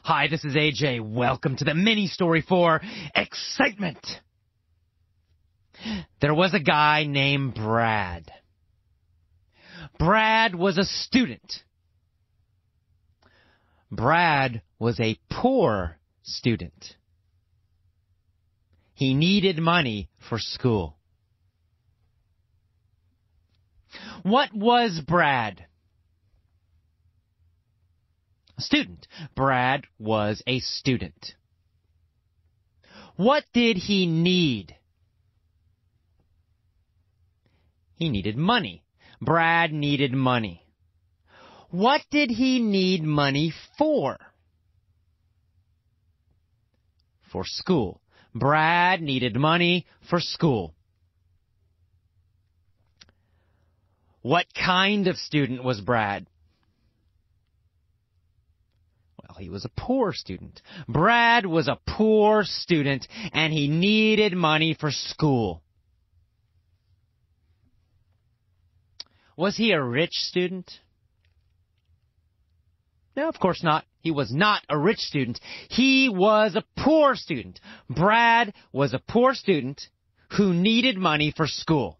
Hi, this is AJ. Welcome to the mini story for excitement. There was a guy named Brad. Brad was a student. Brad was a poor student. He needed money for school. What was Brad? A student. Brad was a student. What did he need? He needed money. Brad needed money. What did he need money for? For school. Brad needed money for school. What kind of student was Brad? Well, he was a poor student. Brad was a poor student, and he needed money for school. Was he a rich student? No, of course not. He was not a rich student. He was a poor student. Brad was a poor student who needed money for school.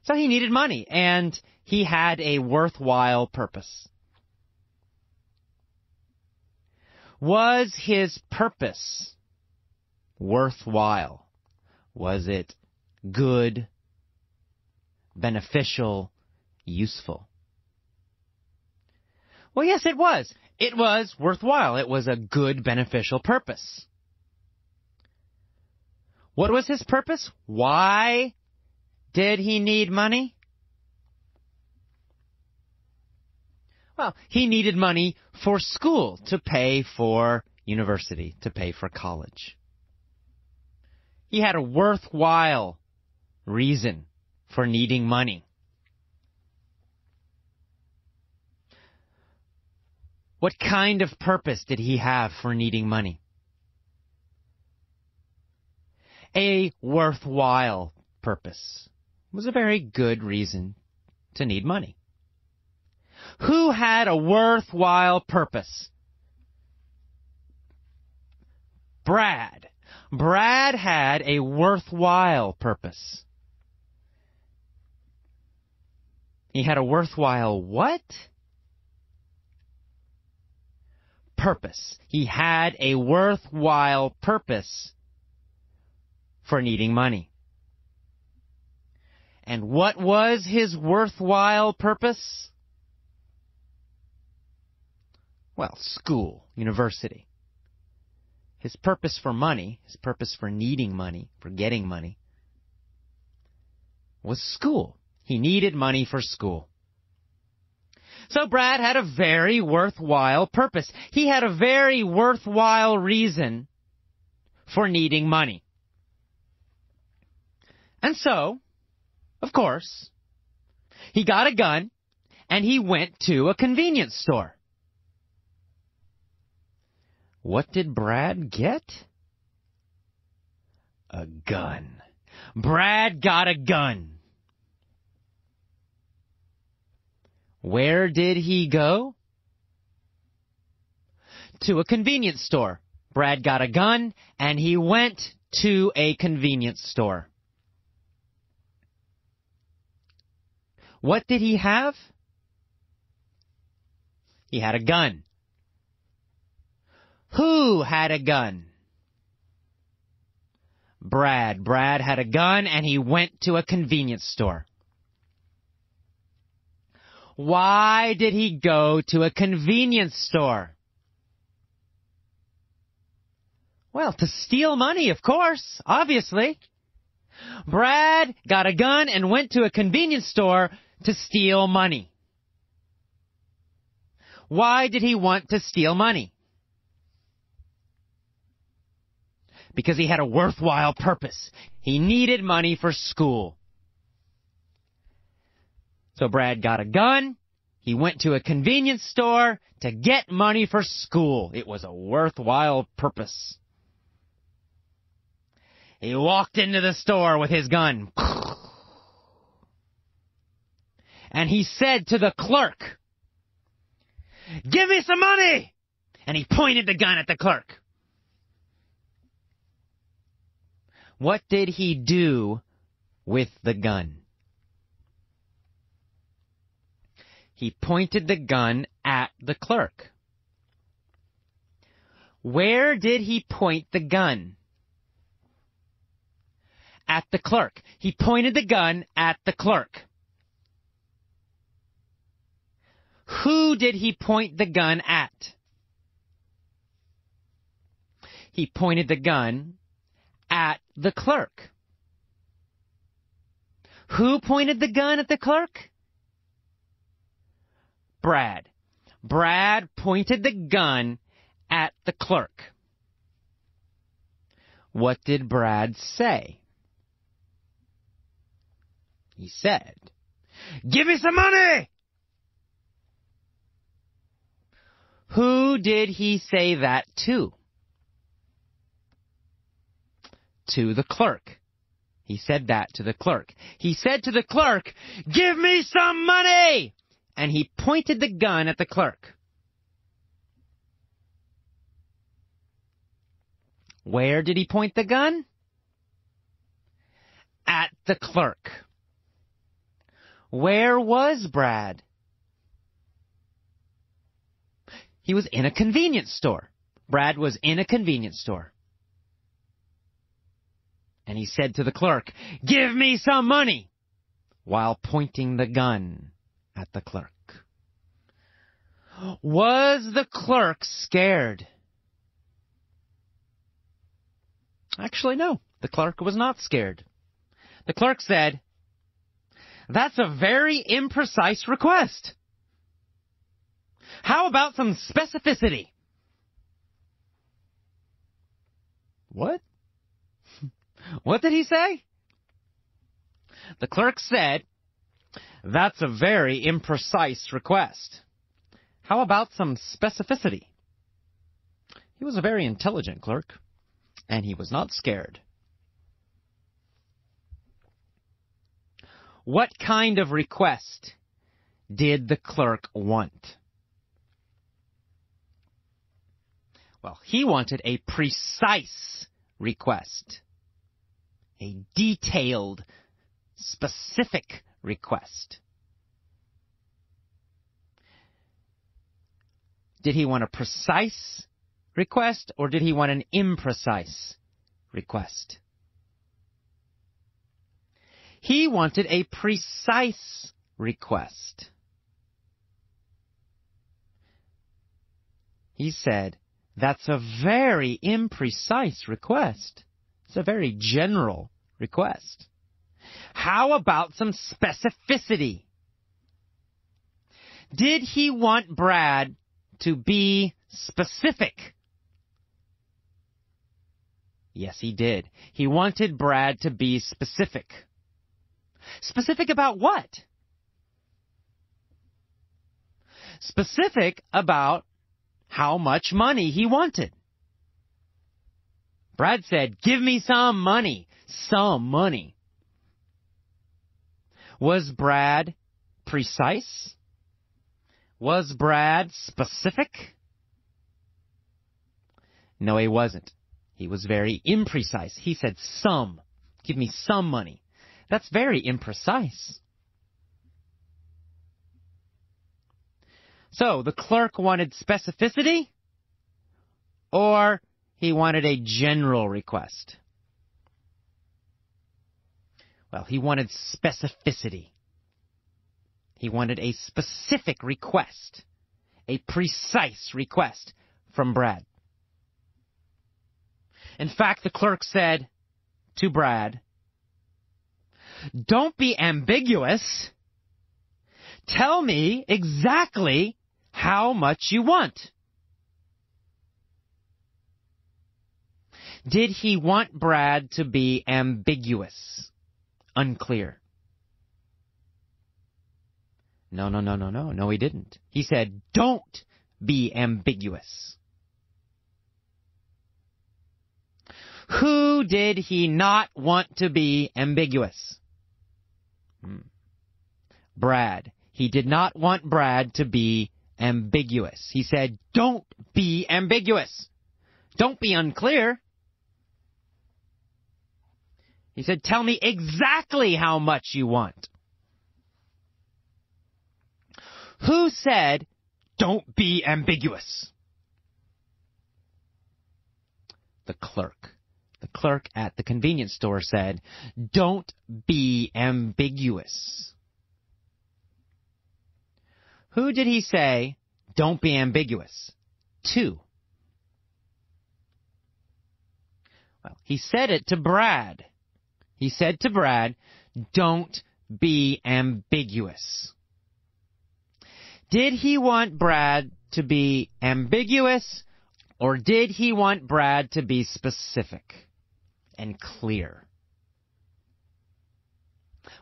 So he needed money, and he had a worthwhile purpose. Was his purpose worthwhile? Was it good, beneficial, useful? Well, yes, it was. It was worthwhile. It was a good, beneficial purpose. What was his purpose? Why did he need money? Well, he needed money for school, to pay for university, to pay for college. He had a worthwhile reason for needing money. What kind of purpose did he have for needing money? A worthwhile purpose. It was a very good reason to need money. Who had a worthwhile purpose? Brad. Brad had a worthwhile purpose. He had a worthwhile what? Purpose. He had a worthwhile purpose for needing money. And what was his worthwhile purpose? Well, school, university. His purpose for money, his purpose for needing money, for getting money, was school. He needed money for school. So Brad had a very worthwhile purpose. He had a very worthwhile reason for needing money. And so, of course, he got a gun and he went to a convenience store. What did Brad get? A gun. Brad got a gun. Where did he go? To a convenience store. Brad got a gun and he went to a convenience store. What did he have? He had a gun. Who had a gun? Brad. Brad had a gun and he went to a convenience store. Why did he go to a convenience store? Well, to steal money, of course, obviously. Brad got a gun and went to a convenience store to steal money. Why did he want to steal money? Because he had a worthwhile purpose. He needed money for school. So Brad got a gun. He went to a convenience store to get money for school. It was a worthwhile purpose. He walked into the store with his gun. And he said to the clerk, "Give me some money!" And he pointed the gun at the clerk. What did he do with the gun? He pointed the gun at the clerk. Where did he point the gun? At the clerk. He pointed the gun at the clerk. Who did he point the gun at? He pointed the gun at the clerk. Who pointed the gun at the clerk? Brad. Brad pointed the gun at the clerk. What did Brad say? He said, "Give me some money!" Who did he say that to? To the clerk. He said that to the clerk. He said to the clerk, "Give me some money!" And he pointed the gun at the clerk. Where did he point the gun? At the clerk. Where was Brad? He was in a convenience store. Brad was in a convenience store. And he said to the clerk, "Give me some money," while pointing the gun at the clerk. Was the clerk scared? Actually, no. The clerk was not scared. The clerk said, "That's a very imprecise request. How about some specificity?" What? What did he say? The clerk said, "That's a very imprecise request. How about some specificity?" He was a very intelligent clerk, and he was not scared. What kind of request did the clerk want? Well, he wanted a precise request, a detailed, specific request. Did he want a precise request, or did he want an imprecise request? He wanted a precise request. He said, "That's a very imprecise request. It's a very general request. How about some specificity?" Did he want Brad to be specific? Yes, he did. He wanted Brad to be specific. Specific about what? Specific about how much money he wanted. Brad said, "Give me some money." Some money. Was Brad precise? Was Brad specific? No, he wasn't. He was very imprecise. He said some. Give me some money. That's very imprecise. So, the clerk wanted specificity, or he wanted a general request? Well, he wanted specificity. He wanted a specific request, a precise request from Brad. In fact, the clerk said to Brad, "Don't be ambiguous. Tell me exactly how much you want." Did he want Brad to be ambiguous? Unclear. No, he didn't. He said, "Don't be ambiguous." Who did he not want to be ambiguous? Brad. He did not want Brad to be ambiguous. He said, don't be ambiguous. Don't be unclear. He said, tell me exactly how much you want. Who said, don't be ambiguous? The clerk. The clerk at the convenience store said, don't be ambiguous. Who did he say, don't be ambiguous to? Well, he said it to Brad. He said to Brad, don't be ambiguous. Did he want Brad to be ambiguous, or did he want Brad to be specific and clear?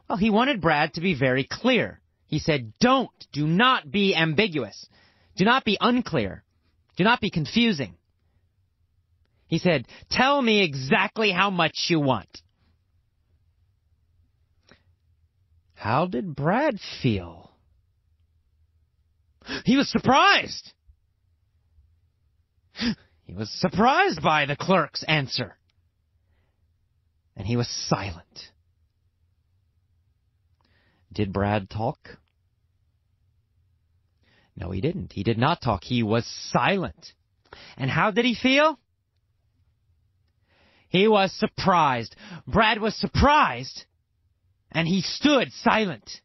Well, he wanted Brad to be very clear. He said, do not be ambiguous. Do not be unclear. Do not be confusing. He said, tell me exactly how much you want. How did Brad feel? He was surprised. He was surprised by the clerk's answer. And he was silent. Did Brad talk? No, he didn't. He did not talk. He was silent. And how did he feel? He was surprised. Brad was surprised, and he stood silent.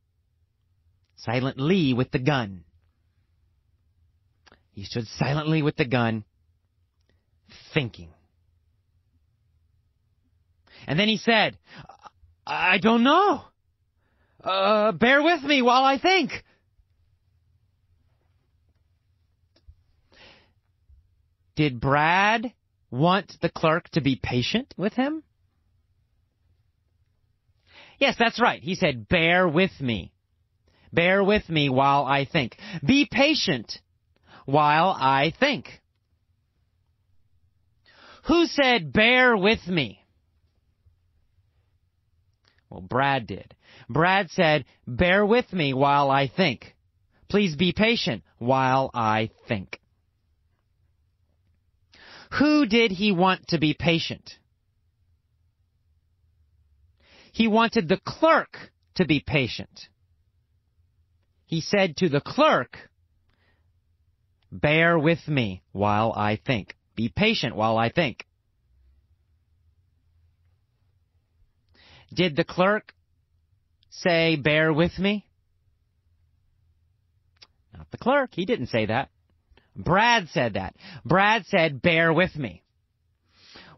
Silently with the gun. He stood silently with the gun, thinking. And then he said, I don't know. Bear with me while I think. Did Brad want the clerk to be patient with him? Yes, that's right. He said, bear with me. Bear with me while I think. Be patient while I think. Who said, bear with me? Well, Brad did. Brad said, bear with me while I think. Please be patient while I think. Who did he want to be patient? He wanted the clerk to be patient. He said to the clerk, bear with me while I think. Be patient while I think. Did the clerk say, bear with me? Not the clerk. He didn't say that. Brad said that. Brad said, bear with me.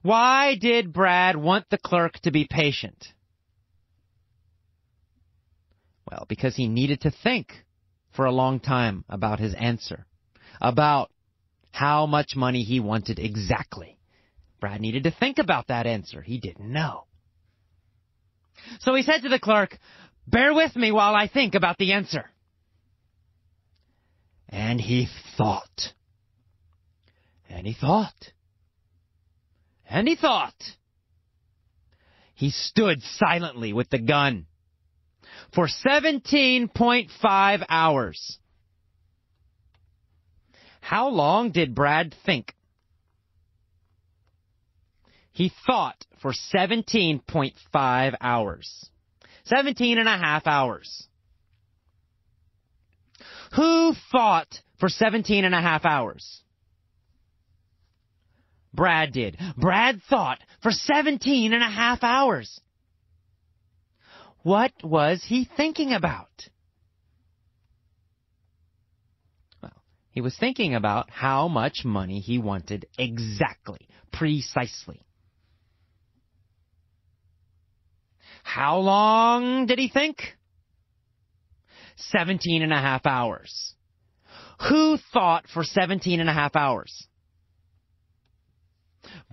Why did Brad want the clerk to be patient? Well, because he needed to think for a long time about his answer, about how much money he wanted exactly. Brad needed to think about that answer. He didn't know. So he said to the clerk, bear with me while I think about the answer. And he thought. And he thought. And he thought. He stood silently with the gun for 17.5 hours. How long did Brad think? He thought for 17.5 hours. 17.5 hours. Who thought for 17.5 hours? Brad did. Brad thought for 17.5 hours. What was he thinking about? Well, he was thinking about how much money he wanted exactly, precisely. How long did he think? 17.5 hours. Who thought for 17.5 hours?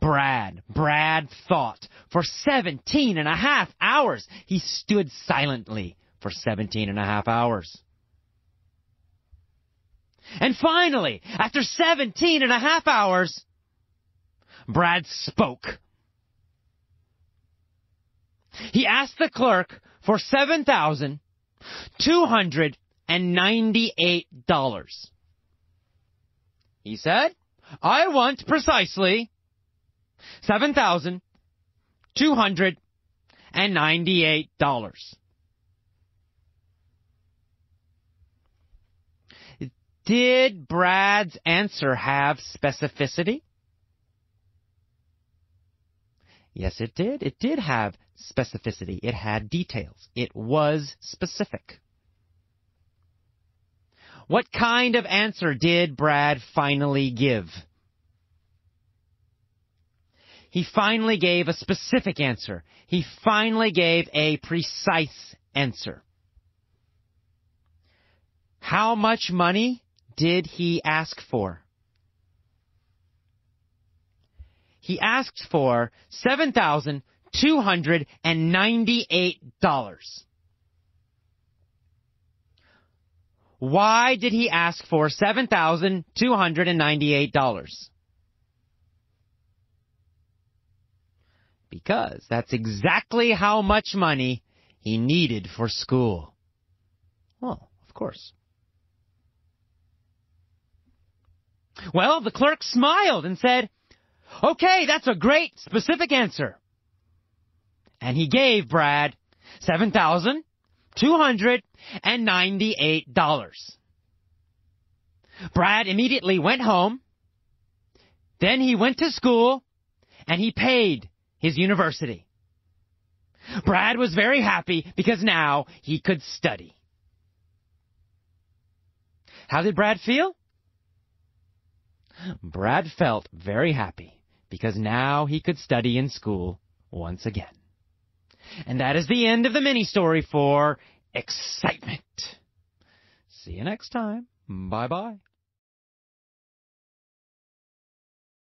Brad. Brad thought for 17.5 hours. He stood silently for 17.5 hours. And finally, after 17.5 hours, Brad spoke. He asked the clerk for $7,298. He said, I want precisely $7,298. Did Brad's answer have specificity? Yes, it did. It did have specificity. It had details. It was specific. What kind of answer did Brad finally give? He finally gave a specific answer. He finally gave a precise answer. How much money did he ask for? He asked for $7,298. Why did he ask for $7,298? Because that's exactly how much money he needed for school. Well, of course. Well, the clerk smiled and said, okay, that's a great specific answer. And he gave Brad $7,298. Brad immediately went home. Then he went to school and he paid his university. Brad was very happy because now he could study. How did Brad feel? Brad felt very happy because now he could study in school once again. And that is the end of the mini-story for excitement. See you next time. Bye-bye.